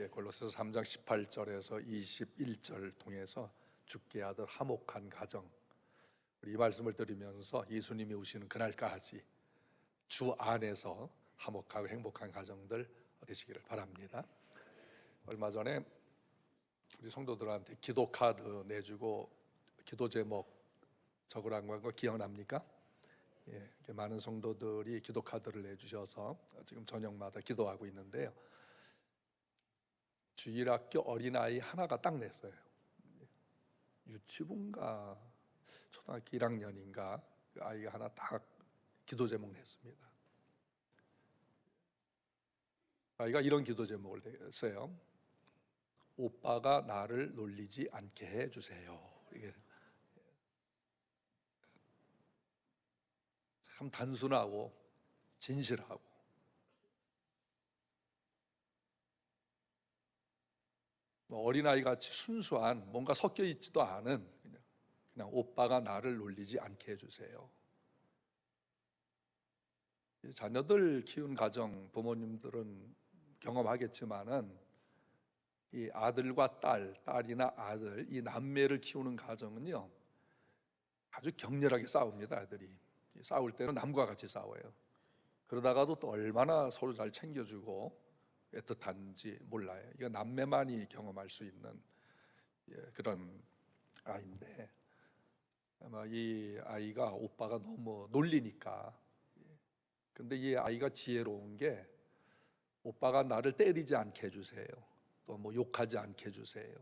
골로새서 3장 18절에서 21절 통해서 주께 아들 화목한 가정, 우리 이 말씀을 들으면서 예수님이 오시는 그날까지 주 안에서 화목하고 행복한 가정들 되시기를 바랍니다. 얼마 전에 우리 성도들한테 기도 카드 내주고 기도 제목 적으라는 거 기억납니까? 많은 성도들이 기도 카드를 내주셔서 지금 저녁마다 기도하고 있는데요. 주일학교 어린아이 하나가 딱 냈어요. 유치부인가 초등학교 1학년인가 그 아이가 하나 딱 기도 제목 냈습니다. 아이가 이런 기도 제목을 냈어요. 오빠가 나를 놀리지 않게 해주세요. 이게 참 단순하고 진실하고 어린아이같이 순수한 뭔가 섞여 있지도 않은 그냥 오빠가 나를 놀리지 않게 해주세요. 자녀들 키운 가정 부모님들은 경험하겠지만은 이 아들과 딸이나 아들 이 남매를 키우는 가정은요 아주 격렬하게 싸웁니다. 아들이 싸울 때는 남과 같이 싸워요. 그러다가도 또 얼마나 서로 잘 챙겨주고 애틋한지 몰라요. 이거 남매만이 경험할 수 있는 그런 아이인데 아마 이 아이가 오빠가 너무 놀리니까, 근데 이 아이가 지혜로운 게 오빠가 나를 때리지 않게 해주세요, 또 뭐 욕하지 않게 해주세요,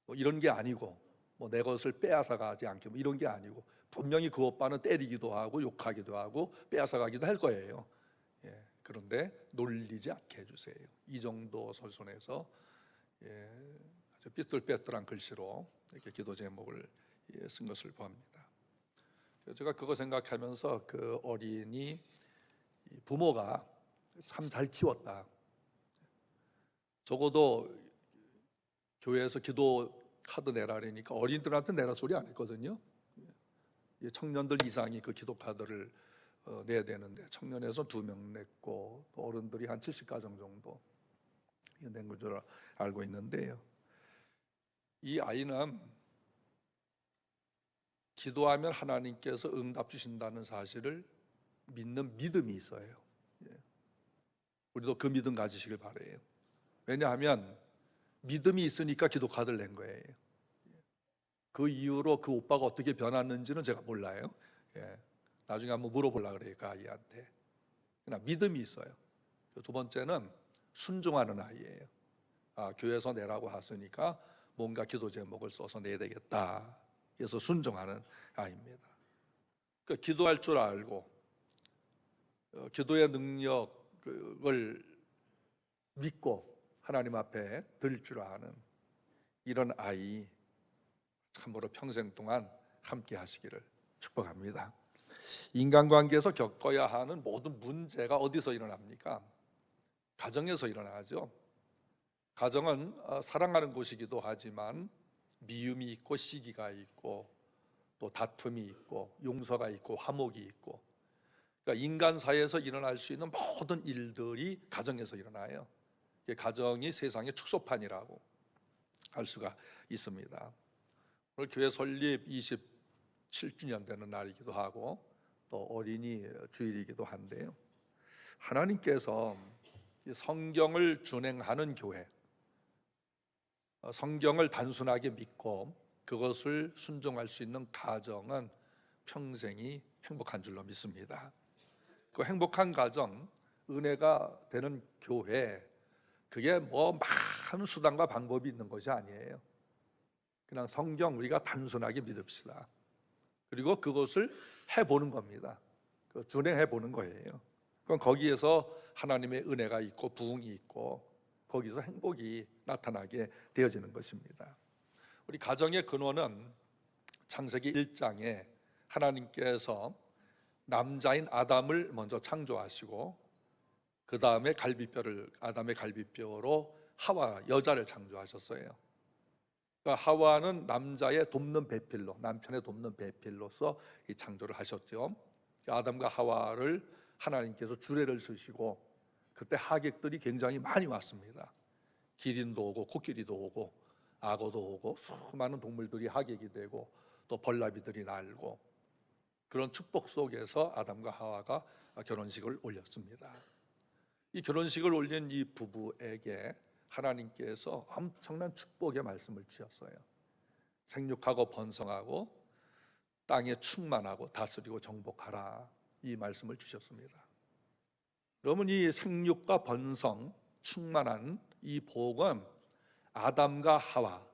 뭐 이런 게 아니고 뭐 내 것을 빼앗아 가지 않게 뭐 이런 게 아니고 분명히 그 오빠는 때리기도 하고 욕하기도 하고 빼앗아 가기도 할 거예요. 그런데 놀리지 않게 해주세요. 이 정도 선선해서 아주 삐뚤빼뚤한 글씨로 이렇게 기도 제목을 쓴 것을 보합니다. 제가 그거 생각하면서 그 어린이 부모가 참 잘 키웠다. 적어도 교회에서 기도 카드 내라니까 어린이들한테 내라 소리 안 했거든요. 청년들 이상이 그 기도 카드를 내야 되는데 청년에서 2명 냈고 또 어른들이 한 70가정 정도 낸 줄 알고 있는데요. 이 아이는 기도하면 하나님께서 응답 주신다는 사실을 믿는 믿음이 있어요. 우리도 그 믿음 가지시길 바라요. 왜냐하면 믿음이 있으니까 기도 카드를 낸 거예요. 그 이후로 그 오빠가 어떻게 변했는지는 제가 몰라요. 나중에 한번 물어보려고 그래요, 그 아이한테. 그러나 믿음이 있어요. 2번째는 순종하는 아이예요. 교회에서 내라고 하시니까 뭔가 기도 제목을 써서 내야 되겠다. 그래서 순종하는 아이입니다. 그러니까 기도할 줄 알고 기도의 능력을 믿고 하나님 앞에 드릴 줄 아는 이런 아이 참으로 평생 동안 함께 하시기를 축복합니다. 인간관계에서 겪어야 하는 모든 문제가 어디서 일어납니까? 가정에서 일어나죠. 가정은 사랑하는 곳이기도 하지만 미움이 있고 시기가 있고 또 다툼이 있고 용서가 있고 화목이 있고, 그러니까 인간 사회에서 일어날 수 있는 모든 일들이 가정에서 일어나요. 가정이 세상의 축소판이라고 할 수가 있습니다. 오늘 교회 설립 27주년 되는 날이기도 하고 또 어린이 주일이기도 한데요, 하나님께서 성경을 준행하는 교회, 성경을 단순하게 믿고 그것을 순종할 수 있는 가정은 평생이 행복한 줄로 믿습니다. 그 행복한 가정, 은혜가 되는 교회, 그게 뭐 많은 수단과 방법이 있는 것이 아니에요. 그냥 성경 우리가 단순하게 믿읍시다. 그리고 그것을 해보는 겁니다. 준행해 보는 거예요. 그럼 거기에서 하나님의 은혜가 있고 부흥이 있고 거기서 행복이 나타나게 되어지는 것입니다. 우리 가정의 근원은 창세기 1장에 하나님께서 남자인 아담을 먼저 창조하시고 그 다음에 아담의 갈비뼈로 하와 여자를 창조하셨어요. 그러니까 하와는 남자의 돕는 배필로, 남편의 돕는 배필로서 이 창조를 하셨죠. 아담과 하와를 하나님께서 주례를 쓰시고 그때 하객들이 굉장히 많이 왔습니다. 기린도 오고 코끼리도 오고 악어도 오고 수많은 동물들이 하객이 되고 또 벌나비들이 날고, 그런 축복 속에서 아담과 하와가 결혼식을 올렸습니다. 이 결혼식을 올린 이 부부에게 하나님께서 엄청난 축복의 말씀을 주셨어요. 생육하고 번성하고 땅에 충만하고 다스리고 정복하라, 이 말씀을 주셨습니다. 여러분, 이 생육과 번성, 충만한 이 복은 아담과 하와,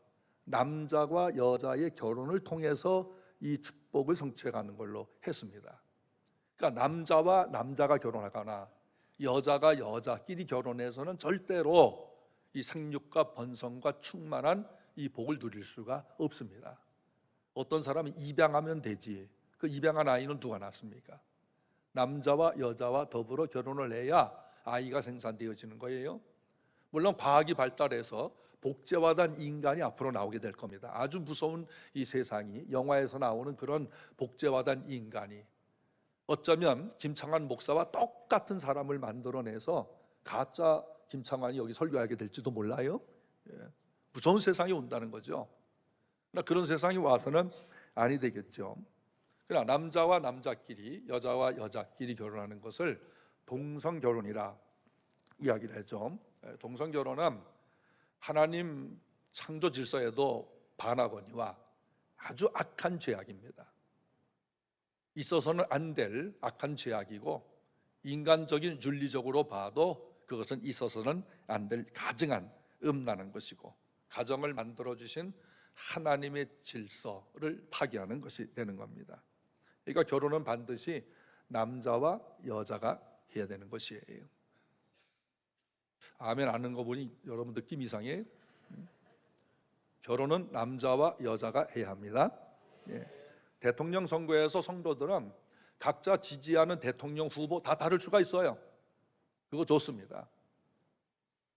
남자와 여자의 결혼을 통해서 이 축복을 성취해가는 걸로 했습니다. 그러니까 남자와 남자가 결혼하거나 여자가 여자끼리 결혼해서는 절대로 이 생육과 번성과 충만한 이 복을 누릴 수가 없습니다. 어떤 사람은 입양하면 되지, 그 입양한 아이는 누가 낳습니까? 남자와 여자와 더불어 결혼을 해야 아이가 생산되어지는 거예요. 물론 과학이 발달해서 복제화된 인간이 앞으로 나오게 될 겁니다. 아주 무서운 이 세상이, 영화에서 나오는 그런 복제화된 인간이 어쩌면 김창완 목사와 똑같은 사람을 만들어내서 가짜 김창완이 여기 설교하게 될지도 몰라요. 무서운 세상이 온다는 거죠. 그러나 그런 세상이 와서는 아니 되겠죠. 그러나 남자와 남자끼리, 여자와 여자끼리 결혼하는 것을 동성결혼이라 이야기를 하죠. 동성결혼은 하나님 창조 질서에도 반하거니와 아주 악한 죄악입니다. 있어서는 안 될 악한 죄악이고, 인간적인 윤리적으로 봐도 그것은 있어서는 안 될 가증한 음란한 것이고, 가정을 만들어주신 하나님의 질서를 파괴하는 것이 되는 겁니다. 그러니까 결혼은 반드시 남자와 여자가 해야 되는 것이에요. 아멘 안 하는 거 보니 여러분 느낌 이상해요? 결혼은 남자와 여자가 해야 합니다. 대통령 선거에서 성도들은 각자 지지하는 대통령 후보 다 다를 수가 있어요. 그거 좋습니다.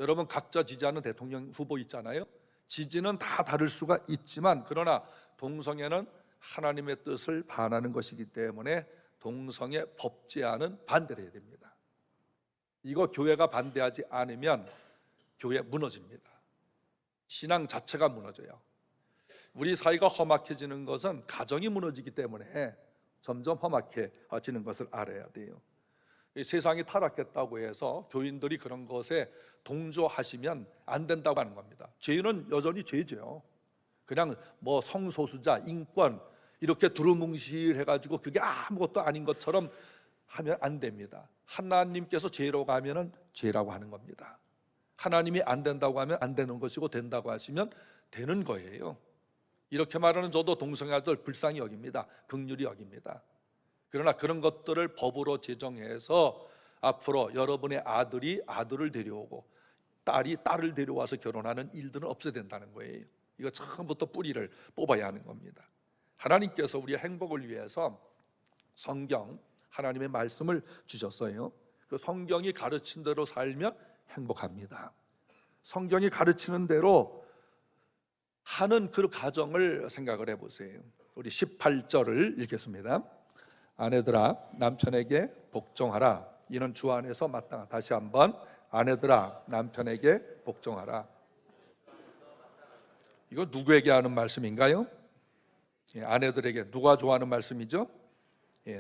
여러분 각자 지지하는 대통령 후보 있잖아요. 지지는 다 다를 수가 있지만, 그러나 동성애는 하나님의 뜻을 반하는 것이기 때문에 동성애 법제화는 반대를 해야 됩니다. 이거 교회가 반대하지 않으면 교회 무너집니다. 신앙 자체가 무너져요. 우리 사이가 험악해지는 것은 가정이 무너지기 때문에 점점 험악해지는 것을 알아야 돼요. 세상이 타락했다고 해서 교인들이 그런 것에 동조하시면 안 된다고 하는 겁니다. 죄는 여전히 죄죠. 그냥 뭐 성소수자, 인권 이렇게 두루뭉실해가지고 그게 아무것도 아닌 것처럼 하면 안 됩니다. 하나님께서 죄라고 하면은 죄라고 하는 겁니다. 하나님이 안 된다고 하면 안 되는 것이고, 된다고 하시면 되는 거예요. 이렇게 말하는 저도 동성애자들 불쌍히 여깁니다. 긍휼히 여깁니다. 그러나 그런 것들을 법으로 제정해서 앞으로 여러분의 아들이 아들을 데려오고 딸이 딸을 데려와서 결혼하는 일들은 없어야 된다는 거예요. 이거 처음부터 뿌리를 뽑아야 하는 겁니다. 하나님께서 우리의 행복을 위해서 성경, 하나님의 말씀을 주셨어요. 그 성경이 가르친 대로 살면 행복합니다. 성경이 가르치는 대로 하는 그 가정을 생각을 해보세요. 우리 18절을 읽겠습니다. 아내들아 남편에게 복종하라, 이는 주 안에서 마땅하다. 다시 한번, 아내들아 남편에게 복종하라. 이거 누구에게 하는 말씀인가요? 아내들에게. 누가 좋아하는 말씀이죠?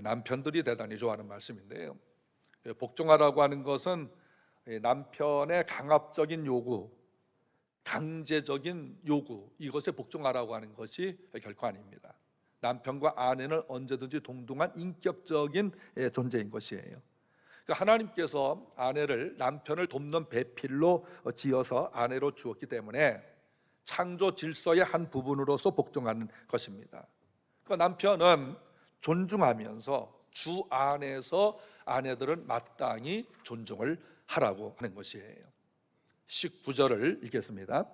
남편들이 대단히 좋아하는 말씀인데요. 복종하라고 하는 것은 남편의 강압적인 요구, 강제적인 요구, 이것에 복종하라고 하는 것이 결코 아닙니다. 남편과 아내는 언제든지 동등한 인격적인 존재인 것이에요. 그러니까 하나님께서 아내를 남편을 돕는 배필로 지어서 아내로 주었기 때문에 창조 질서의 한 부분으로서 복종하는 것입니다. 그러니까 남편은 존중하면서 주 안에서 아내들은 마땅히 존중을 하라고 하는 것이에요. 19절을 읽겠습니다.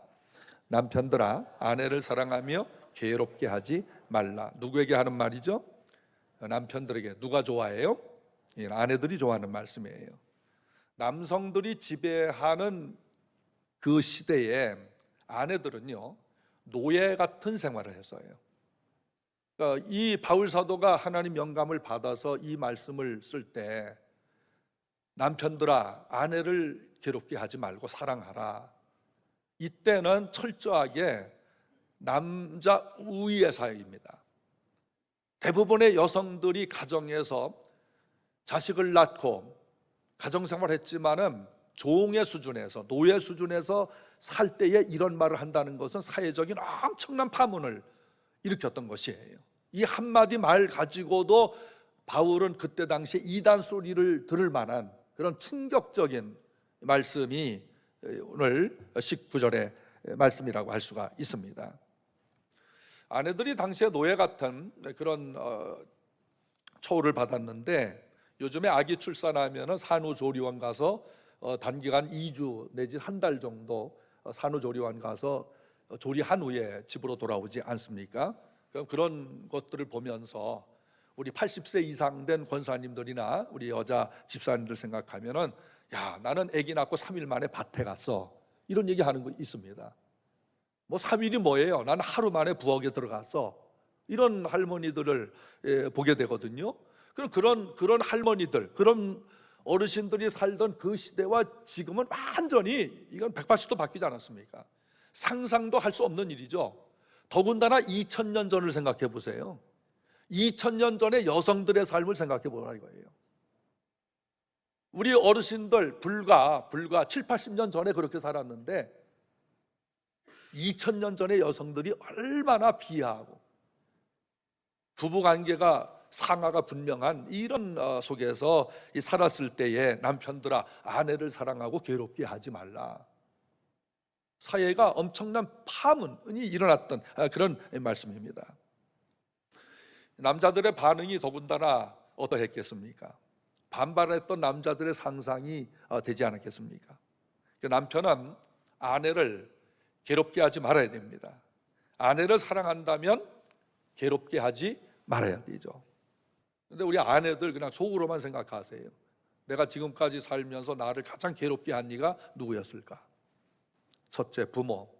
남편들아 아내를 사랑하며 괴롭게 하지 말라. 누구에게 하는 말이죠? 남편들에게. 누가 좋아해요? 아내들이 좋아하는 말씀이에요. 남성들이 지배하는 그 시대에 아내들은요 노예 같은 생활을 했어요. 그러니까 이 바울 사도가 하나님 영감을 받아서 이 말씀을 쓸 때 남편들아 아내를 괴롭게 하지 말고 사랑하라, 이때는 철저하게 남자 우위의 사회입니다. 대부분의 여성들이 가정에서 자식을 낳고 가정생활했지만은 종의 수준에서, 노예 수준에서 살 때에 이런 말을 한다는 것은 사회적인 엄청난 파문을 일으켰던 것이에요. 이 한마디 말 가지고도 바울은 그때 당시에 이단 소리를 들을 만한 그런 충격적인 말씀이 오늘 19절의 말씀이라고 할 수가 있습니다. 아내들이 당시에 노예 같은 그런 처우를 받았는데, 요즘에 아기 출산하면 산후조리원 가서 단기간 2주 내지 한 달 정도 산후조리원 가서 조리한 후에 집으로 돌아오지 않습니까? 그런 것들을 보면서 우리 80세 이상 된 권사님들이나 우리 여자 집사님들 생각하면은, 야, 나는 아기 낳고 3일 만에 밭에 갔어, 이런 얘기 하는 거 있습니다. 뭐 3일이 뭐예요? 나는 하루 만에 부엌에 들어갔어, 이런 할머니들을 보게 되거든요. 그런 할머니들, 그런 어르신들이 살던 그 시대와 지금은 완전히 이건 180도 바뀌지 않았습니까? 상상도 할 수 없는 일이죠. 더군다나 2000년 전을 생각해 보세요. 2000년 전의 여성들의 삶을 생각해 보라 이거예요. 우리 어르신들 불과 7, 80년 전에 그렇게 살았는데 2000년 전의 여성들이 얼마나 비하하고 부부관계가 상하가 분명한 이런 속에서 살았을 때에, 남편들아, 아내를 사랑하고 괴롭게 하지 말라. 사회가 엄청난 파문이 일어났던 그런 말씀입니다. 남자들의 반응이 더군다나 어떠했겠습니까? 반발했던 남자들의 상상이 되지 않았겠습니까? 남편은 아내를 괴롭게 하지 말아야 됩니다. 아내를 사랑한다면 괴롭게 하지 말아야 되죠. 근데 우리 아내들 그냥 속으로만 생각하세요. 내가 지금까지 살면서 나를 가장 괴롭게 한 이가 누구였을까? 첫째 부모,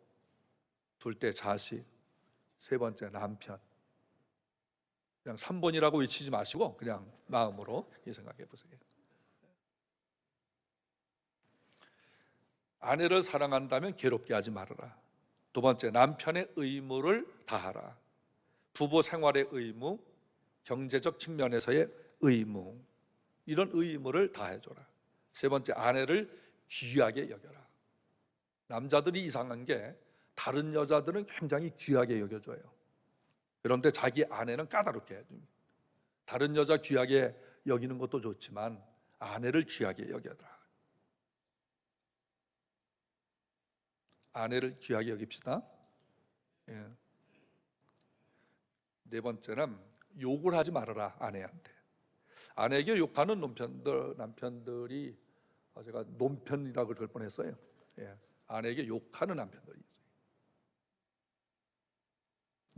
둘째 자식, 세 번째 남편. 그냥 3번이라고 외치지 마시고 그냥 마음으로 생각해 보세요. 아내를 사랑한다면 괴롭게 하지 말아라. 두 번째, 남편의 의무를 다하라. 부부 생활의 의무, 경제적 측면에서의 의무, 이런 의무를 다해줘라. 세 번째, 아내를 귀하게 여겨라. 남자들이 이상한 게 다른 여자들은 굉장히 귀하게 여겨줘요. 그런데 자기 아내는 까다롭게 해요. 다른 여자 귀하게 여기는 것도 좋지만 아내를 귀하게 여겨라. 아내를 귀하게 여깁시다. 예. 네 번째는 욕을 하지 말아라, 아내한테. 아내에게 욕하는 남편들이 제가 논편이라고 그럴 뻔했어요. 예. 아내에게 욕하는 남편들이 있어요.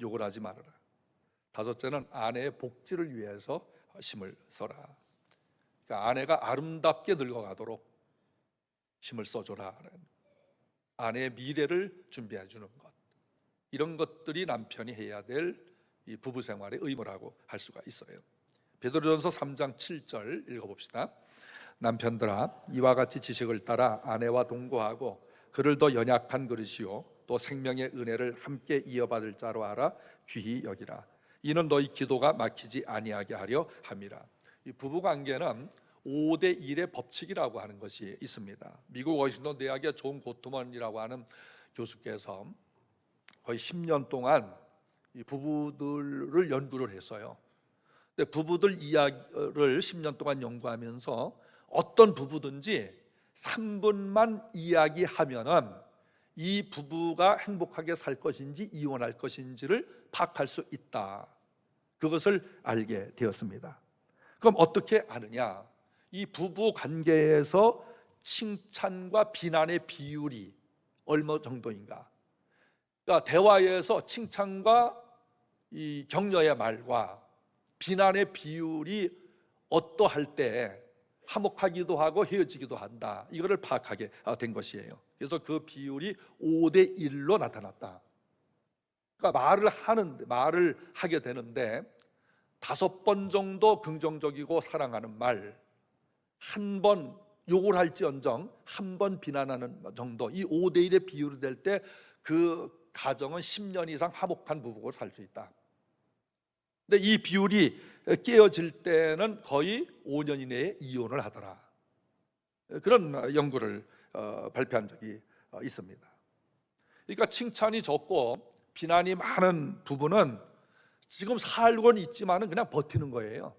욕을 하지 말아라. 다섯째는 아내의 복지를 위해서 힘을 써라. 그러니까 아내가 아름답게 늙어가도록 힘을 써줘라. 아내의 미래를 준비해 주는 것, 이런 것들이 남편이 해야 될 이 부부 생활의 의무라고 할 수가 있어요. 베드로전서 3장 7절 읽어봅시다. 남편들아, 이와 같이 지식을 따라 아내와 동거하고 그를 더 연약한 그릇이요 또 생명의 은혜를 함께 이어받을 자로 알아 귀히 여기라. 이는 너희 기도가 막히지 아니하게 하려 함이라. 이 부부 관계는 5대 1의 법칙이라고 하는 것이 있습니다. 미국 워싱턴 대학의 존 고트먼이라고 하는 교수께서 거의 10년 동안 이 부부들을 연구를 했어요. 근데 부부들 이야기를 10년 동안 연구하면서 어떤 부부든지 3분만 이야기하면은 이 부부가 행복하게 살 것인지 이혼할 것인지를 파악할 수 있다. 그것을 알게 되었습니다. 그럼 어떻게 아느냐? 이 부부 관계에서 칭찬과 비난의 비율이 얼마 정도인가? 그러니까 대화에서 칭찬과 이 격려의 말과 비난의 비율이 어떠할 때 화목하기도 하고 헤어지기도 한다, 이거를 파악하게 된 것이에요. 그래서 그 비율이 5대 1로 나타났다. 그러니까 말을 하게 되는데 5번 정도 긍정적이고 사랑하는 말, 한 번 욕을 할지언정 한 번 비난하는 정도, 이 5대1의 비율이 될 때 그 가정은 10년 이상 화목한 부부로 살 수 있다. 근데 이 비율이 깨어질 때는 거의 5년 이내에 이혼을 하더라. 그런 연구를 발표한 적이 있습니다. 그러니까 칭찬이 적고 비난이 많은 부부는 지금 살고는 있지만은 그냥 버티는 거예요.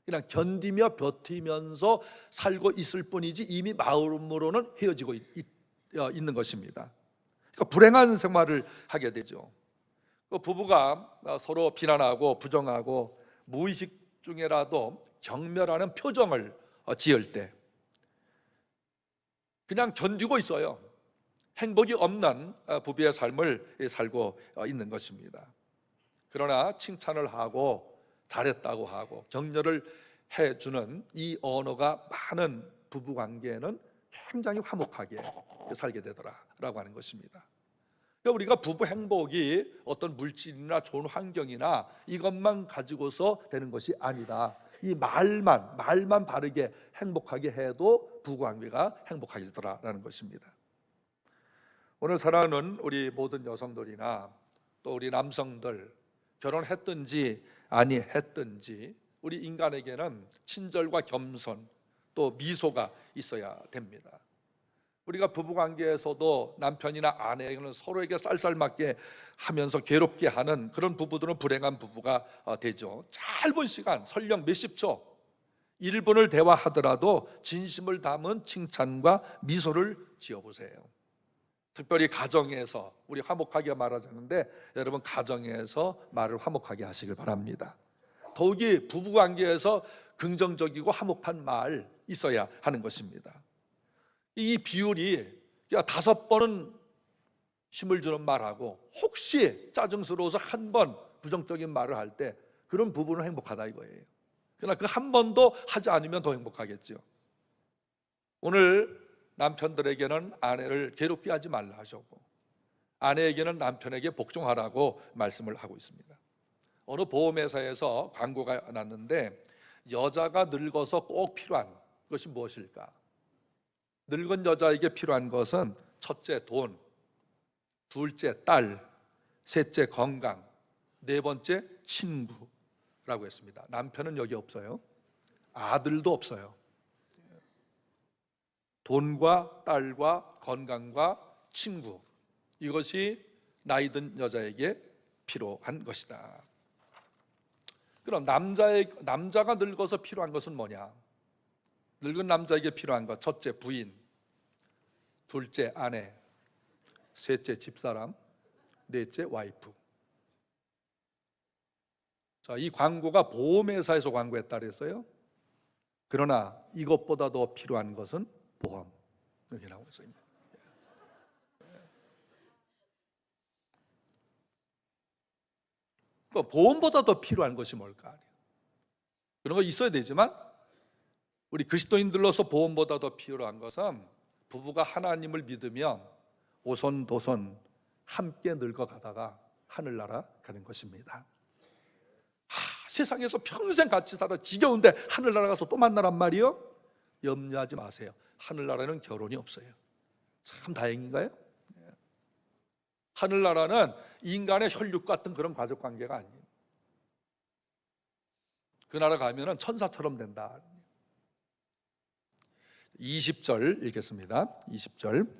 그냥 견디며 버티면서 살고 있을 뿐이지 이미 마음으로는 헤어지고 있는 것입니다. 그러니까 불행한 생활을 하게 되죠. 부부가 서로 비난하고 부정하고 무의식 중에라도 경멸하는 표정을 지을 때 그냥 견디고 있어요. 행복이 없는 부부의 삶을 살고 있는 것입니다. 그러나 칭찬을 하고 잘했다고 하고 격려를 해주는 이 언어가 많은 부부관계는 굉장히 화목하게 살게 되더라라고 하는 것입니다. 그러니까 우리가 부부 행복이 어떤 물질이나 좋은 환경이나 이것만 가지고서 되는 것이 아니다. 이 말만 바르게 행복하게 해도 부부관계가 행복하게 되더라라는 것입니다. 오늘 사랑하는 우리 모든 여성들이나 또 우리 남성들, 결혼했든지 아니 했든지 우리 인간에게는 친절과 겸손 또 미소가 있어야 됩니다. 우리가 부부관계에서도 남편이나 아내에게는 서로에게 쌀쌀맞게 하면서 괴롭게 하는 그런 부부들은 불행한 부부가 되죠. 짧은 시간, 설령 몇십 초 1분을 대화하더라도 진심을 담은 칭찬과 미소를 지어보세요. 특별히 가정에서 우리 화목하게 말하자는데 여러분 가정에서 말을 화목하게 하시길 바랍니다. 더욱이 부부관계에서 긍정적이고 화목한 말 있어야 하는 것입니다. 이 비율이 5번은 힘을 주는 말하고 혹시 짜증스러워서 한 번 부정적인 말을 할 때 그런 부부는 행복하다 이거예요. 그러나 그 한 번도 하지 않으면 더 행복하겠죠. 오늘 남편들에게는 아내를 괴롭게 하지 말라 하셨고 아내에게는 남편에게 복종하라고 말씀을 하고 있습니다. 어느 보험회사에서 광고가 났는데 여자가 늙어서 꼭 필요한 것이 무엇일까? 늙은 여자에게 필요한 것은 첫째 돈, 둘째 딸, 셋째 건강, 네 번째 친구라고 했습니다. 남편은 여기 없어요. 아들도 없어요. 돈과 딸과 건강과 친구, 이것이 나이든 여자에게 필요한 것이다. 그럼 남자가 늙어서 필요한 것은 뭐냐? 늙은 남자에게 필요한 것, 첫째 부인, 둘째 아내, 셋째 집사람, 넷째 와이프. 자, 이 광고가 보험회사에서 광고했다 그랬어요. 그러나 이것보다 더 필요한 것은 보험. 이렇게 나오고 있습니다. 보험보다 더 필요한 것이 뭘까? 그런 거 있어야 되지만 우리 그리스도인들로서 보험보다 더 필요한 것은 부부가 하나님을 믿으며 오손도손 함께 늙어가다가 하늘나라 가는 것입니다. 세상에서 평생 같이 살아 지겨운데 하늘나라 가서 또 만나란 말이요? 염려하지 마세요. 하늘나라는 결혼이 없어요. 참 다행인가요? 하늘나라는 인간의 혈육 같은 그런 가족관계가 아니에요. 그 나라 가면은 천사처럼 된다. 20절 읽겠습니다. 20절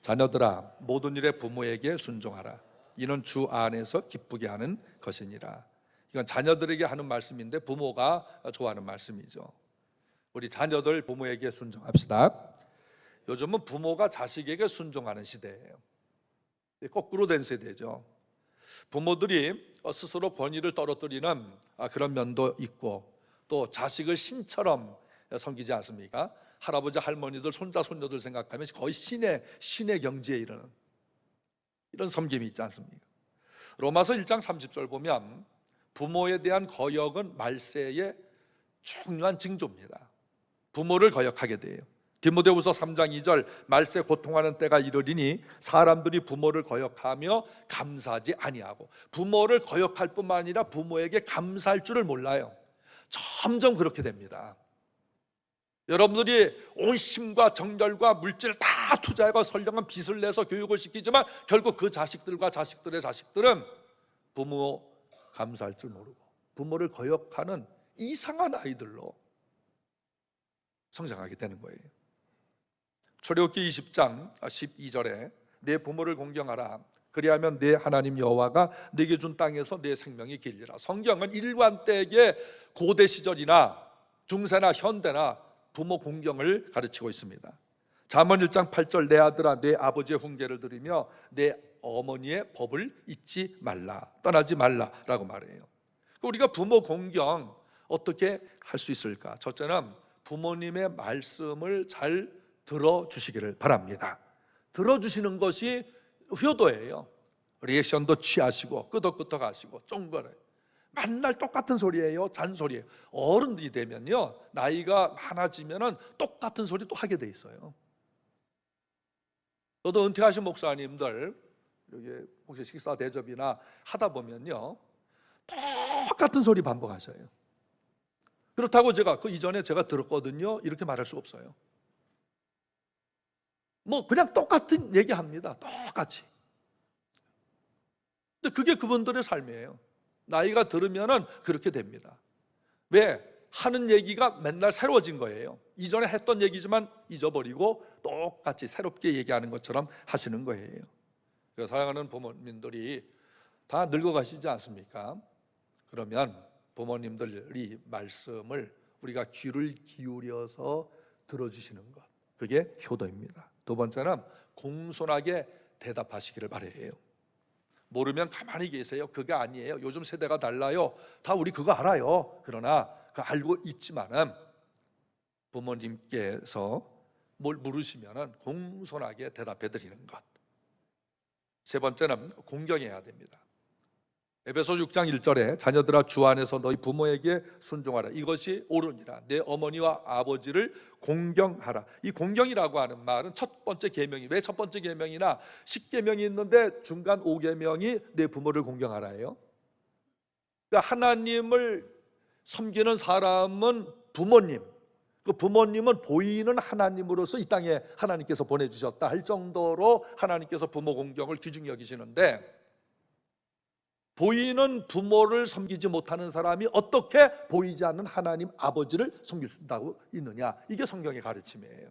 자녀들아 모든 일에 부모에게 순종하라. 이는 주 안에서 기쁘게 하는 것이니라. 이건 자녀들에게 하는 말씀인데 부모가 좋아하는 말씀이죠. 우리 자녀들 부모에게 순종합시다. 요즘은 부모가 자식에게 순종하는 시대예요. 거꾸로 된 세대죠. 부모들이 스스로 권위를 떨어뜨리는 그런 면도 있고 또 자식을 신처럼 섬기지 않습니까? 할아버지 할머니들 손자 손녀들 생각하면 거의 신의 경지에 이르는 이런 섬김이 있지 않습니까? 로마서 1장 30절 보면 부모에 대한 거역은 말세의 중요한 징조입니다. 부모를 거역하게 돼요. 디모데후서 3장 2절 말세 고통하는 때가 이르리니 사람들이 부모를 거역하며 감사하지 아니하고, 부모를 거역할 뿐만 아니라 부모에게 감사할 줄을 몰라요. 점점 그렇게 됩니다. 여러분들이 온 힘과 정열과 물질을 다 투자하고 선량한 빚을 내서 교육을 시키지만 결국 그 자식들과 자식들의 자식들은 부모 감사할 줄 모르고 부모를 거역하는 이상한 아이들로 성장하게 되는 거예요. 출애굽기 20장 12절에 내 부모를 공경하라. 그리하면 내 하나님 여호와가 네게 준 땅에서 내 생명이 길리라. 성경은 일관되게 고대 시절이나 중세나 현대나 부모 공경을 가르치고 있습니다. 잠언 1장 8절 내 아들아 내 아버지의 훈계를 들으며 내 어머니의 법을 잊지 말라, 떠나지 말라라고 말해요. 우리가 부모 공경 어떻게 할 수 있을까? 첫째는 부모님의 말씀을 잘 들어주시기를 바랍니다. 들어주시는 것이 효도예요. 리액션도 취하시고 끄덕끄덕 하시고 쫑거려. 맨날 똑같은 소리예요. 잔소리예요. 어른이 되면요, 나이가 많아지면은 똑같은 소리 또 하게 돼 있어요. 저도 은퇴하신 목사님들 여기 혹시 식사 대접이나 하다 보면요, 똑같은 소리 반복하셔요. 그렇다고 제가 그 이전에 제가 들었거든요 이렇게 말할 수 없어요. 뭐 그냥 똑같은 얘기합니다. 똑같이. 근데 그게 그분들의 삶이에요. 나이가 들으면은 그렇게 됩니다. 왜? 하는 얘기가 맨날 새로워진 거예요. 이전에 했던 얘기지만 잊어버리고 똑같이 새롭게 얘기하는 것처럼 하시는 거예요. 사랑하는 부모님들이 다 늙어가시지 않습니까? 그러면 부모님들이 말씀을 우리가 귀를 기울여서 들어주시는 것, 그게 효도입니다. 두 번째는 공손하게 대답하시기를 바라요. 모르면 가만히 계세요. 그게 아니에요. 요즘 세대가 달라요. 다 우리 그거 알아요. 그러나 그 알고 있지만은 부모님께서 뭘 물으시면은 공손하게 대답해 드리는 것. 세 번째는 공경해야 됩니다. 에베소 6장 1절에 자녀들아 주 안에서 너희 부모에게 순종하라. 이것이 옳으니라. 내 어머니와 아버지를 공경하라. 이 공경이라고 하는 말은 첫 번째 계명이, 왜 첫 번째 계명이나 10계명이 있는데 중간 5계명이 내 부모를 공경하라예요. 그러니까 하나님을 섬기는 사람은 부모님, 그 부모님은 보이는 하나님으로서 이 땅에 하나님께서 보내주셨다 할 정도로 하나님께서 부모 공경을 귀중히 여기시는데, 보이는 부모를 섬기지 못하는 사람이 어떻게 보이지 않는 하나님 아버지를 섬길 수 있느냐, 이게 성경의 가르침이에요.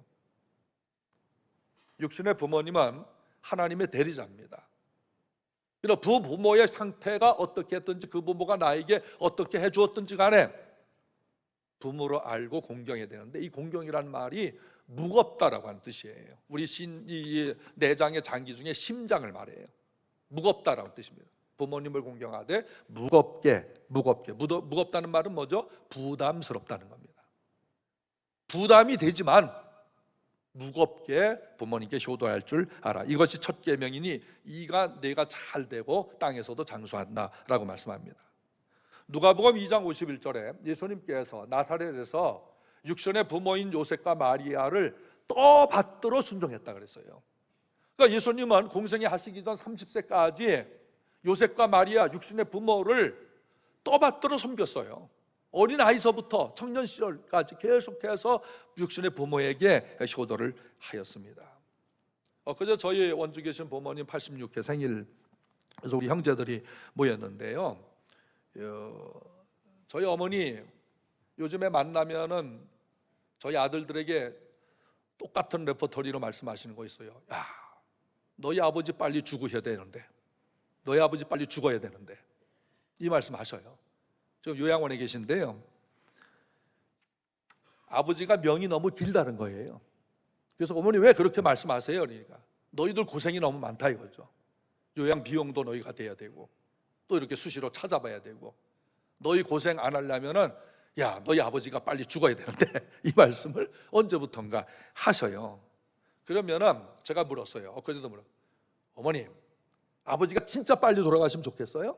육신의 부모님은 하나님의 대리자입니다. 그래서 부모의 상태가 어떻게 했든지 그 부모가 나에게 어떻게 해주었든지 간에 부모로 알고 공경해야 되는데, 이 공경이란 말이 무겁다라고 하는 뜻이에요. 우리 이 내장의 장기 중에 심장을 말해요. 무겁다라는 뜻입니다. 부모님을 공경하되 무겁다는 말은 뭐죠? 부담스럽다는 겁니다. 부담이 되지만 무겁게 부모님께 효도할 줄 알아. 이것이 첫 계명이니 이가 내가 잘 되고 땅에서도 장수한다라고 말씀합니다. 누가복음 2장 51절에 예수님께서 나사렛에서 육신의 부모인 요셉과 마리아를 떠받들어 순종했다 그랬어요. 그러니까 예수님은 공생애 하시기 전 30세까지 요셉과 마리아 육신의 부모를 떠받들어 섬겼어요. 어린아이서부터 청년 시절까지 계속해서 육신의 부모에게 효도를 하였습니다. 그저 저희 원주 계신 부모님 86회 생일, 그래서 우리 형제들이 모였는데요, 저희 어머니 요즘에 만나면은 저희 아들들에게 똑같은 레퍼토리로 말씀하시는 거 있어요. 야, 너희 아버지 빨리 죽으셔야 되는데, 너희 아버지 빨리 죽어야 되는데, 이 말씀 하셔요. 지금 요양원에 계신데요, 아버지가 명이 너무 길다는 거예요. 그래서 어머니 왜 그렇게 말씀하세요? 그러니까 너희들 고생이 너무 많다 이거죠. 요양 비용도 너희가 돼야 되고 또 이렇게 수시로 찾아봐야 되고, 너희 고생 안 하려면은 야, 너희 아버지가 빨리 죽어야 되는데 이 말씀을 언제부턴가 하셔요. 그러면은 제가 물었어요. 엊그제도 물었어요. 어머님, 아버지가 진짜 빨리 돌아가시면 좋겠어요?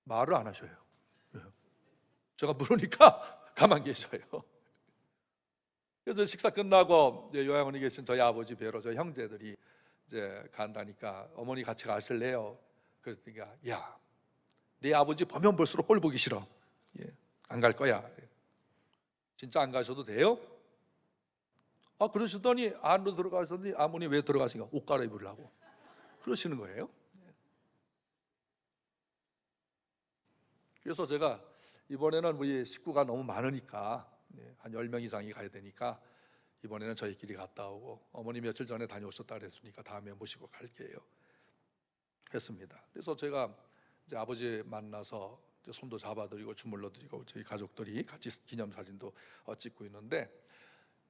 말을 안 하셔요. 제가 물으니까 가만 계셔요. 그래서 식사 끝나고 요양원에 계신 저희 아버지 뵈러 저희 형제들이 이제 간다니까 어머니 같이 가실래요? 그랬더니 야, 네 아버지 보면 볼수록 꼴 보기 싫어. 안 갈 거야. 진짜 안 가셔도 돼요? 그러시더니 안으로 들어가시더니 아버님 왜 들어가시니까 옷 갈아입으려고 그러시는 거예요. 그래서 제가 이번에는 우리 식구가 너무 많으니까 한 10명 이상이 가야 되니까 이번에는 저희끼리 갔다 오고 어머니 며칠 전에 다녀오셨다 그랬으니까 다음에 모시고 갈게요 했습니다. 그래서 제가 이제 아버지 만나서 이제 손도 잡아드리고 주물러드리고 저희 가족들이 같이 기념사진도 찍고 있는데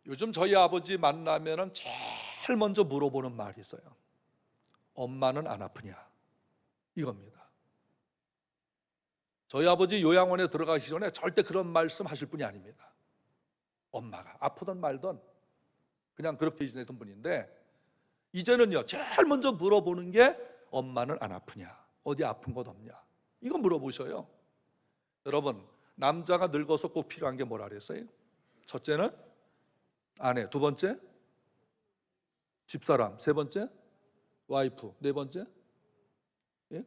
요즘 저희 아버지 만나면은 제일 먼저 물어보는 말이 있어요. 엄마는 안 아프냐? 이겁니다. 저희 아버지 요양원에 들어가기 전에 절대 그런 말씀 하실 분이 아닙니다. 엄마가 아프든 말든 그냥 그렇게 지내던 분인데 이제는요 제일 먼저 물어보는 게 엄마는 안 아프냐? 어디 아픈 곳 없냐? 이거 물어보셔요. 여러분 남자가 늙어서 꼭 필요한 게 뭐라 그랬어요? 첫째는 아내, 두 번째 집사람, 세 번째 와이프, 네 번째 예?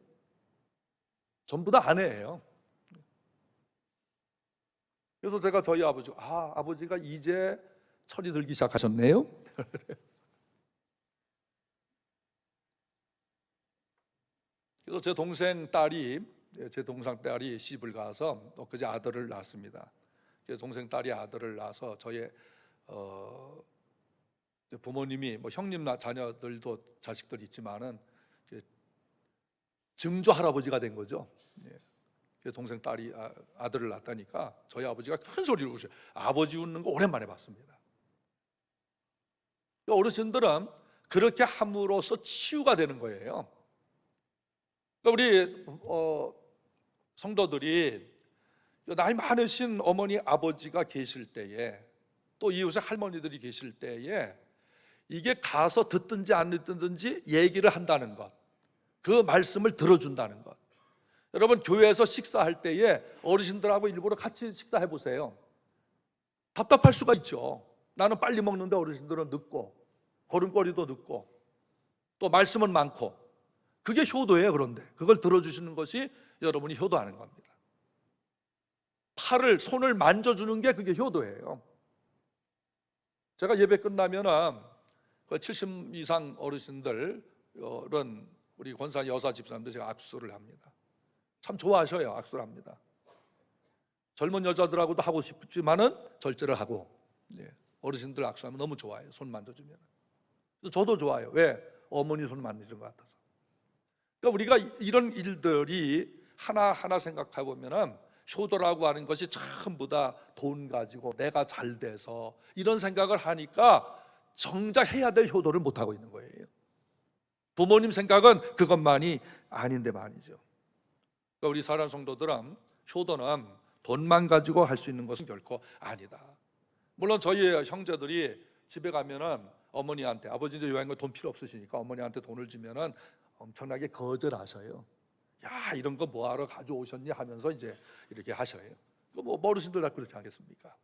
전부 다 아내예요. 그래서 제가 저희 아버지가 이제 철이 들기 시작하셨네요. 그래서 제 동생 딸이 시집을 가서 엊그제 아들을 낳았습니다. 그래서 동생 딸이 아들을 낳아서 저희 부모님이 뭐 형님 자녀들도 자식들 있지만은 증조 할아버지가 된 거죠. 동생 딸이 아들을 낳았다니까 저희 아버지가 큰 소리를 우셔요. 아버지 웃는 거 오랜만에 봤습니다. 어르신들은 그렇게 함으로써 치유가 되는 거예요. 우리 성도들이 나이 많으신 어머니 아버지가 계실 때에 또 이웃에 할머니들이 계실 때에 이게 가서 듣든지 안 듣든지 얘기를 한다는 것, 그 말씀을 들어준다는 것. 여러분 교회에서 식사할 때에 어르신들하고 일부러 같이 식사해 보세요. 답답할 수가 있죠. 나는 빨리 먹는데 어르신들은 늦고 걸음걸이도 늦고 또 말씀은 많고 그게 효도예요. 그런데 그걸 들어주시는 것이 여러분이 효도하는 겁니다. 손을 만져주는 게 그게 효도예요. 제가 예배 끝나면은 70 이상 어르신들은 우리 권사 여사 집사님들 제가 악수를 합니다. 참 좋아하셔요. 악수를 합니다. 젊은 여자들하고도 하고 싶지만은 절제를 하고 어르신들 악수하면 너무 좋아해요. 손 만져주면. 저도 좋아요. 왜? 어머니 손 만지는 것 같아서. 그러니까 우리가 이런 일들이 하나하나 생각해 보면은 효도라고 하는 것이 전부 다 돈 가지고 내가 잘 돼서 이런 생각을 하니까 정작 해야 될 효도를 못 하고 있는 거예요. 부모님 생각은 그것만이 아닌데 말이죠. 그러니까 우리 사랑하는 성도들은 효도는 돈만 가지고 할 수 있는 것은 결코 아니다. 물론 저희 형제들이 집에 가면은 어머니한테 아버지도 요양원 돈 필요 없으시니까 어머니한테 돈을 주면은 엄청나게 거절하셔요. 야 이런 거 뭐하러 가져오셨니 하면서 이제 이렇게 하셔요. 뭐 어르신들 다 그렇지 않겠습니까?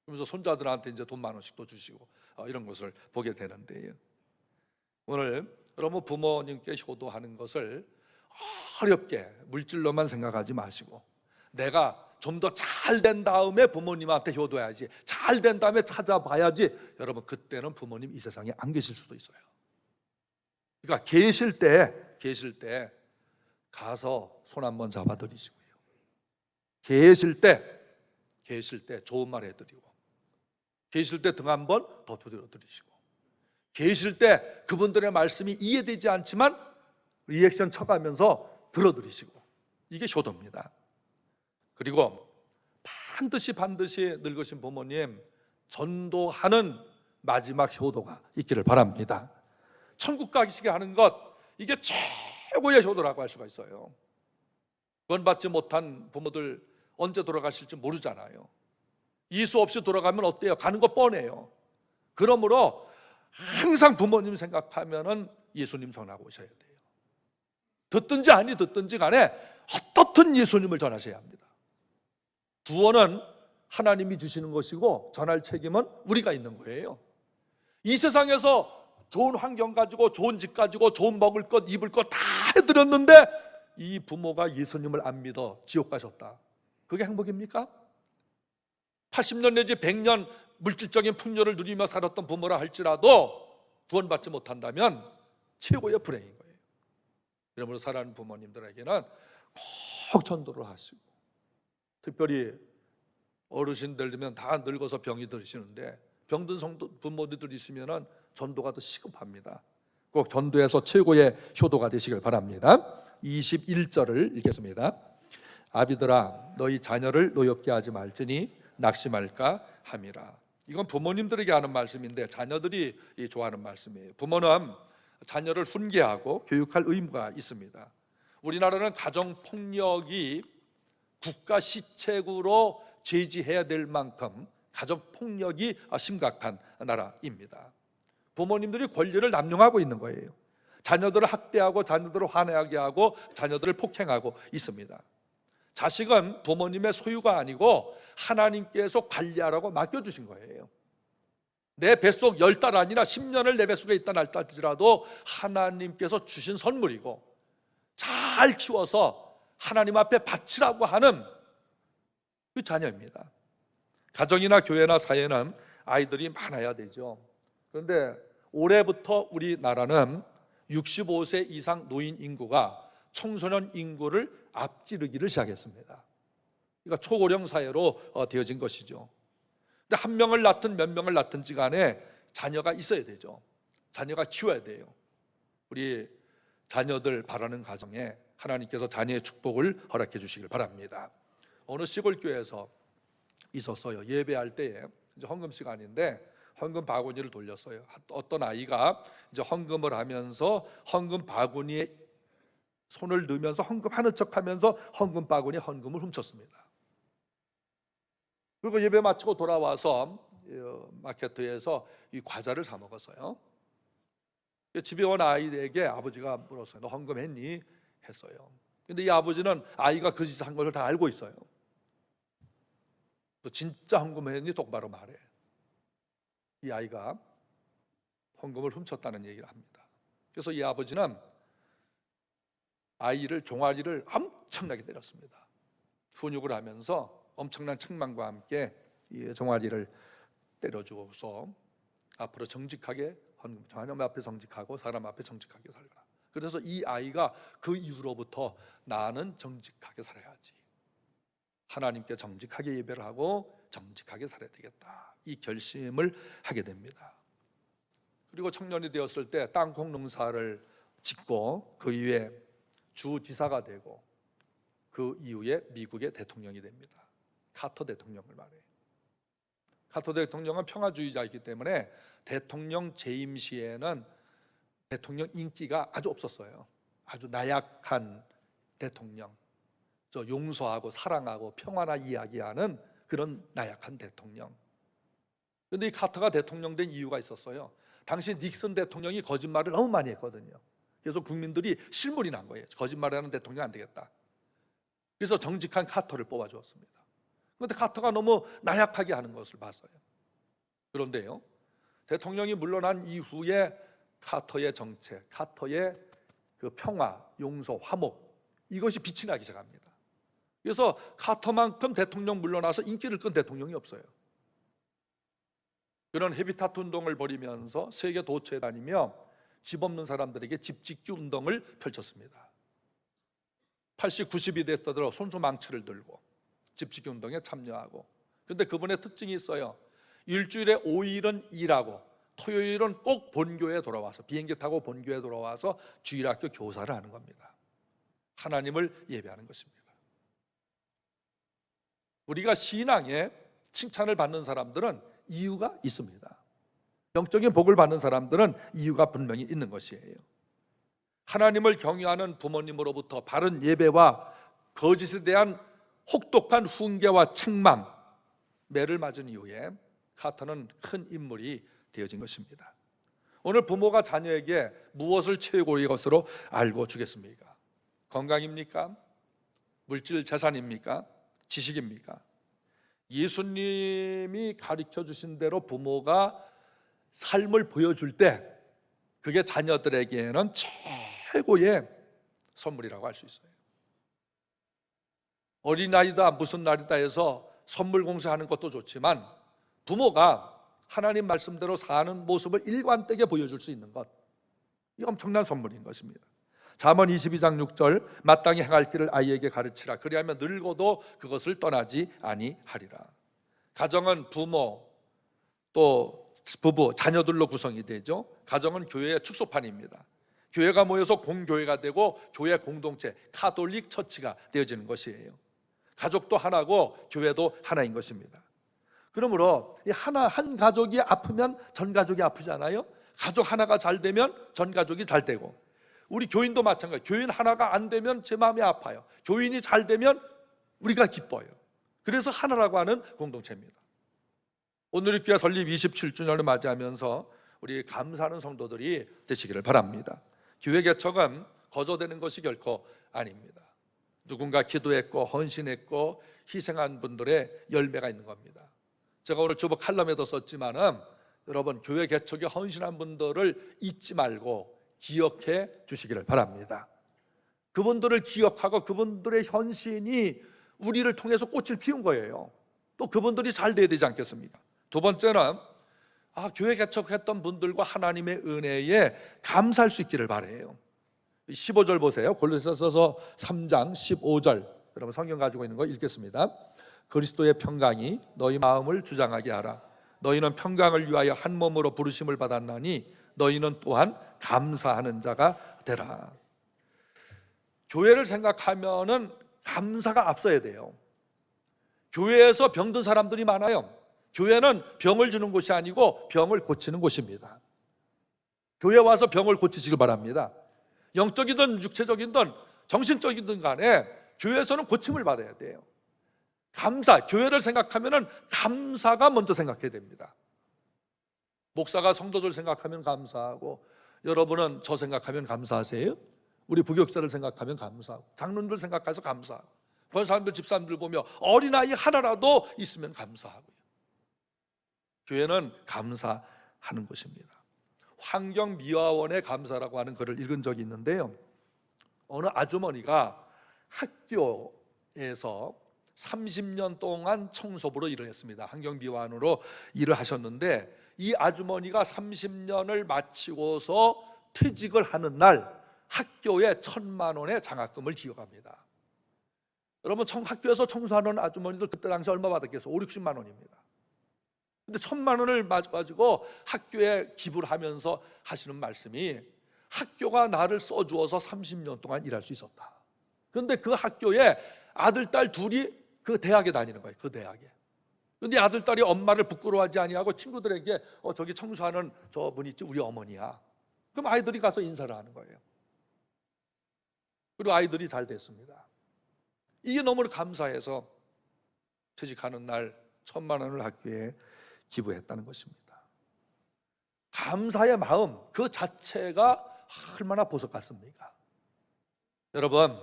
그러면서 손자들한테 이제 돈 10,000원씩 또 주시고 이런 것을 보게 되는데요. 오늘 여러분 부모님께 효도하는 것을 어렵게 물질로만 생각하지 마시고 내가 좀 더 잘 된 다음에 부모님한테 효도해야지, 잘 된 다음에 찾아봐야지. 여러분 그때는 부모님 이 세상에 안 계실 수도 있어요. 그러니까 계실 때 가서 손 한번 잡아드리시고요. 계실 때 좋은 말 해드리고, 계실 때 등 한번 더 두드려드리시고, 계실 때 그분들의 말씀이 이해되지 않지만 리액션 쳐가면서 들어드리시고, 이게 효도입니다. 그리고 반드시 늙으신 부모님 전도하는 마지막 효도가 있기를 바랍니다. 천국 가시게 하는 것, 이게 최고의 효도라고 할 수가 있어요. 구원받지 못한 부모들 언제 돌아가실지 모르잖아요. 이수 없이 돌아가면 어때요? 가는 거 뻔해요. 그러므로 항상 부모님 생각하면은 예수님 전하고 오셔야 돼요. 듣든지 아니 듣든지 간에 어떻든 예수님을 전하셔야 합니다. 구원은 하나님이 주시는 것이고 전할 책임은 우리가 있는 거예요. 이 세상에서 좋은 환경 가지고 좋은 집 가지고 좋은 먹을 것 입을 것 다 해드렸는데 이 부모가 예수님을 안 믿어 지옥 가셨다. 그게 행복입니까? 80년 내지 100년 물질적인 풍요를 누리며 살았던 부모라 할지라도 구원받지 못한다면 최고의 불행인 거예요. 이러므로 사랑하는 부모님들에게는 꼭 전도를 하시고, 특별히 어르신들 되면 다 늙어서 병이 들으시는데 병든 부모들 있으면 전도가 더 시급합니다. 꼭 전도해서 최고의 효도가 되시길 바랍니다. 21절을 읽겠습니다. 아비들아 너희 자녀를 노엽게 하지 말지니 낙심할까 함이라. 이건 부모님들에게 하는 말씀인데 자녀들이 좋아하는 말씀이에요. 부모는 자녀를 훈계하고 교육할 의무가 있습니다. 우리나라는 가정폭력이 국가 시책으로 제지해야 될 만큼 가정폭력이 심각한 나라입니다. 부모님들이 권리를 남용하고 있는 거예요. 자녀들을 학대하고 자녀들을 화내게 하고 자녀들을 폭행하고 있습니다. 자식은 부모님의 소유가 아니고 하나님께서 관리하라고 맡겨주신 거예요. 내 뱃속 10달 아니라 10년을 내 뱃속에 있다 할지라도 하나님께서 주신 선물이고 잘 키워서 하나님 앞에 바치라고 하는 그 자녀입니다. 가정이나 교회나 사회는 아이들이 많아야 되죠. 그런데 올해부터 우리나라는 65세 이상 노인 인구가 청소년 인구를 앞지르기를 시작했습니다. 그러니까 초고령 사회로 되어진 것이죠. 근데 한 명을 낳든 몇 명을 낳든지 간에 자녀가 있어야 되죠. 자녀가 키워야 돼요. 우리 자녀들 바라는 가정에 하나님께서 자녀의 축복을 허락해 주시길 바랍니다. 어느 시골 교회에서 있었어요. 예배할 때에 이제 헌금 시간인데 헌금 바구니를 돌렸어요. 어떤 아이가 이제 헌금을 하면서 헌금 바구니에 손을 넣으면서 헌금하는 척하면서 헌금 바구니에 헌금을 훔쳤습니다. 그리고 예배 마치고 돌아와서 마케트에서 이 과자를 사 먹었어요. 집에 온 아이에게 아버지가 물었어요. 너 헌금했니? 했어요. 근데 이 아버지는 아이가 그 짓을 한 것을 다 알고 있어요. 너 진짜 헌금했니? 똑바로 말해. 이 아이가 헌금을 훔쳤다는 얘기를 합니다. 그래서 이 아버지는 아이를 종아리를 엄청나게 때렸습니다. 훈육을 하면서 엄청난 책망과 함께 이 종아리를 때려주고서 앞으로 정직하게 헌금, 하나님 앞에 정직하고 사람 앞에 정직하게 살거라. 그래서 이 아이가 그 이후로부터 나는 정직하게 살아야지, 하나님께 정직하게 예배를 하고 정직하게 살아야 되겠다, 이 결심을 하게 됩니다. 그리고 청년이 되었을 때 땅콩 농사를 짓고 그 이후에 주지사가 되고 그 이후에 미국의 대통령이 됩니다. 카터 대통령을 말해요. 카터 대통령은 평화주의자이기 때문에 대통령 재임 시에는 대통령 인기가 아주 없었어요. 아주 나약한 대통령, 용서하고 사랑하고 평화나 이야기하는 그런 나약한 대통령. 그런데 이 카터가 대통령 된 이유가 있었어요. 당시 닉슨 대통령이 거짓말을 너무 많이 했거든요. 그래서 국민들이 실물이 난 거예요. 거짓말하는 대통령 안 되겠다. 그래서 정직한 카터를 뽑아주었습니다. 그런데 카터가 너무 나약하게 하는 것을 봤어요. 그런데요, 대통령이 물러난 이후에 카터의 정책, 카터의 그 평화, 용서, 화목, 이것이 빛이 나기 시작합니다. 그래서 카터만큼 대통령 물러나서 인기를 끈 대통령이 없어요. 그런 헤비타트 운동을 벌이면서 세계 도처에 다니며 집 없는 사람들에게 집 짓기 운동을 펼쳤습니다. 80, 90이 됐다더라도 손수망치를 들고 집 짓기 운동에 참여하고. 그런데 그분의 특징이 있어요. 일주일에 5일은 일하고 토요일은 꼭 본교에 돌아와서 비행기 타고 본교에 돌아와서 주일학교 교사를 하는 겁니다. 하나님을 예배하는 것입니다. 우리가 신앙에 칭찬을 받는 사람들은 이유가 있습니다. 영적인 복을 받는 사람들은 이유가 분명히 있는 것이에요. 하나님을 경외하는 부모님으로부터 바른 예배와 거짓에 대한 혹독한 훈계와 책망, 매를 맞은 이후에 카터는 큰 인물이 되어진 것입니다. 오늘 부모가 자녀에게 무엇을 최고의 것으로 알고 주겠습니까? 건강입니까? 물질 재산입니까? 지식입니까? 예수님이 가르쳐 주신 대로 부모가 삶을 보여줄 때 그게 자녀들에게는 최고의 선물이라고 할 수 있어요. 어린아이다 무슨 날이다 해서 선물 공세하는 것도 좋지만 부모가 하나님 말씀대로 사는 모습을 일관되게 보여줄 수 있는 것, 이 엄청난 선물인 것입니다. 잠언 22장 6절 마땅히 행할 길을 아이에게 가르치라. 그리하면 늙어도 그것을 떠나지 아니하리라. 가정은 부모 또 부부 자녀들로 구성이 되죠. 가정은 교회의 축소판입니다. 교회가 모여서 공교회가 되고 교회 공동체 카톨릭 처치가 되어지는 것이에요. 가족도 하나고 교회도 하나인 것입니다. 그러므로 한 가족이 아프면 전 가족이 아프잖아요. 가족 하나가 잘 되면 전 가족이 잘 되고, 우리 교인도 마찬가지. 교인 하나가 안 되면 제 마음이 아파요. 교인이 잘 되면 우리가 기뻐요. 그래서 하나라고 하는 공동체입니다. 오늘 이 교회 설립 27주년을 맞이하면서 우리 감사하는 성도들이 되시기를 바랍니다. 교회 개척은 거저되는 것이 결코 아닙니다. 누군가 기도했고 헌신했고 희생한 분들의 열매가 있는 겁니다. 제가 오늘 주보 칼럼에도 썼지만은 여러분, 교회 개척에 헌신한 분들을 잊지 말고 기억해 주시기를 바랍니다. 그분들을 기억하고 그분들의 헌신이 우리를 통해서 꽃을 피운 거예요. 또 그분들이 잘 돼야 되지 않겠습니까? 두 번째는 교회 개척했던 분들과 하나님의 은혜에 감사할 수 있기를 바라요. 15절 보세요. 골로새서 3장 15절. 여러분 성경 가지고 있는 거 읽겠습니다. 그리스도의 평강이 너희 마음을 주장하게 하라. 너희는 평강을 위하여 한 몸으로 부르심을 받았나니 너희는 또한 감사하는 자가 되라. 교회를 생각하면은 감사가 앞서야 돼요. 교회에서 병든 사람들이 많아요. 교회는 병을 주는 곳이 아니고 병을 고치는 곳입니다. 교회 와서 병을 고치시길 바랍니다. 영적이든 육체적이든 정신적이든 간에 교회에서는 고침을 받아야 돼요. 감사, 교회를 생각하면 감사가 먼저 생각해야 됩니다. 목사가 성도들 생각하면 감사하고, 여러분은 저 생각하면 감사하세요? 우리 부교육자들 생각하면 감사하고, 장로님들 생각해서 감사하고, 권사님들 집사님들 보며 어린아이 하나라도 있으면 감사하고요. 교회는 감사하는 곳입니다. 환경미화원의 감사라고 하는 글을 읽은 적이 있는데요, 어느 아주머니가 학교에서 30년 동안 청소부로 일을 했습니다. 환경미화원으로 일을 하셨는데, 이 아주머니가 30년을 마치고서 퇴직을 하는 날 학교에 1,000만 원의 장학금을 기여합니다. 여러분, 학교에서 청소하는 아주머니들 그때 당시 얼마 받았겠어요? 5, 60만 원입니다. 근데 1,000만 원을 가지고 학교에 기부를 하면서 하시는 말씀이, 학교가 나를 써주어서 30년 동안 일할 수 있었다. 그런데 그 학교에 아들, 딸 둘이 그 대학에 다니는 거예요. 그 대학에. 근데 아들, 딸이 엄마를 부끄러워하지 아니하고 친구들에게 저기 청소하는 저분 있지, 우리 어머니야. 그럼 아이들이 가서 인사를 하는 거예요. 그리고 아이들이 잘 됐습니다. 이게 너무 감사해서 퇴직하는 날 1,000만 원을 학교에 기부했다는 것입니다. 감사의 마음 그 자체가 얼마나 보석 같습니까? 여러분,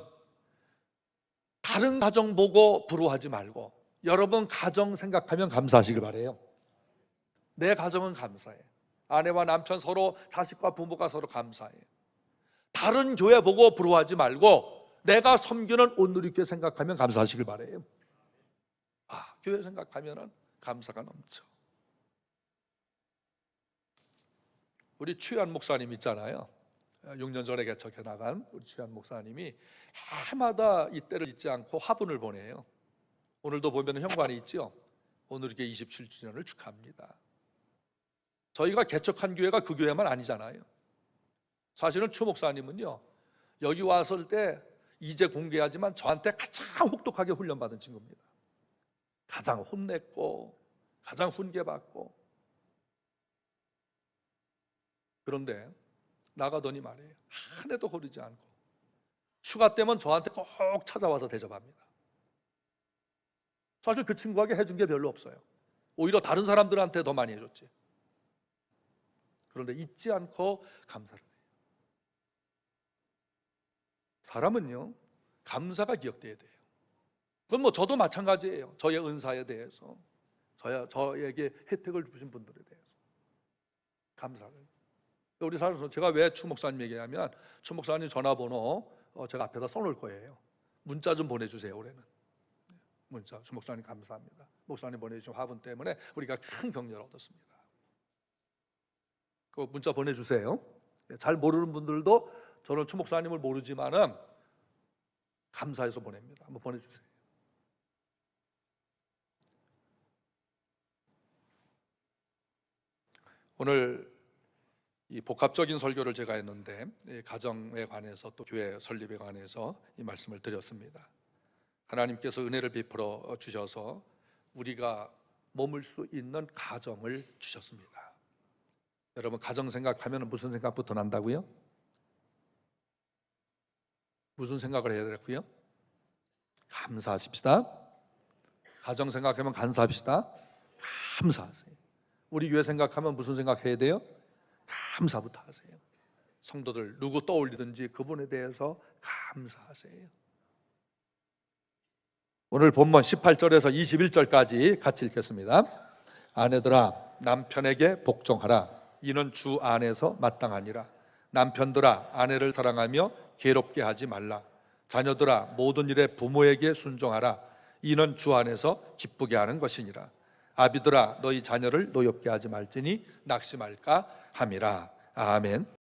다른 가정 보고 부러워하지 말고 여러분 가정 생각하면 감사하시길 바라요. 내 가정은 감사해. 아내와 남편 서로, 자식과 부모가 서로 감사해. 다른 교회 보고 부러워하지 말고 내가 섬기는 온누리교회 생각하면 감사하시길 바라요. 교회 생각하면 감사가 넘쳐. 우리 최한 목사님 있잖아요. 6년 전에 개척해 나간 우리 최한 목사님이 해마다 이때를 잊지 않고 화분을 보내요. 오늘도 보면 현관이 있죠. 오늘 이렇게 27주년을 축하합니다. 저희가 개척한 교회가 그 교회만 아니잖아요. 사실은 최 목사님은요, 여기 왔을 때 이제 공개하지만 저한테 가장 혹독하게 훈련받은 친구입니다. 가장 혼냈고 가장 훈계받고. 그런데 나가더니 말이에요, 한 해도 거르지 않고 휴가 때면 저한테 꼭 찾아와서 대접합니다. 사실 그 친구에게 해준 게 별로 없어요. 오히려 다른 사람들한테 더 많이 해줬지. 그런데 잊지 않고 감사를 해요. 사람은요, 감사가 기억돼야 돼요. 그건 저도 마찬가지예요. 저의 은사에 대해서, 저에게 혜택을 주신 분들에 대해서 감사를. 우리 사람은, 제가 왜 추 목사님 얘기하면, 추 목사님 전화번호 제가 앞에다 써놓을 거예요. 문자 좀 보내주세요. 올해는 문자. 주 목사님 감사합니다. 목사님 보내주신 화분 때문에 우리가 큰 격려를 얻었습니다. 그 문자 보내주세요. 잘 모르는 분들도 저는 주 목사님을 모르지만은 감사해서 보냅니다. 한번 보내주세요. 오늘 이 복합적인 설교를 제가 했는데 가정에 관해서 또 교회 설립에 관해서 이 말씀을 드렸습니다. 하나님께서 은혜를 베풀어 주셔서 우리가 머물 수 있는 가정을 주셨습니다. 여러분, 가정 생각하면 무슨 생각부터 난다고요? 무슨 생각을 해야 되고요? 감사하십시다. 가정 생각하면 감사합시다. 감사하세요. 우리 교회 생각하면 무슨 생각해야 돼요? 감사부터 하세요. 성도들 누구 떠올리든지 그분에 대해서 감사하세요. 오늘 본문 18절에서 21절까지 같이 읽겠습니다. 아내들아, 남편에게 복종하라. 이는 주 안에서 마땅하니라. 남편들아, 아내를 사랑하며 괴롭게 하지 말라. 자녀들아, 모든 일에 부모에게 순종하라. 이는 주 안에서 기쁘게 하는 것이니라. 아비들아, 너희 자녀를 노엽게 하지 말지니 낙심할까 함이라. 아멘.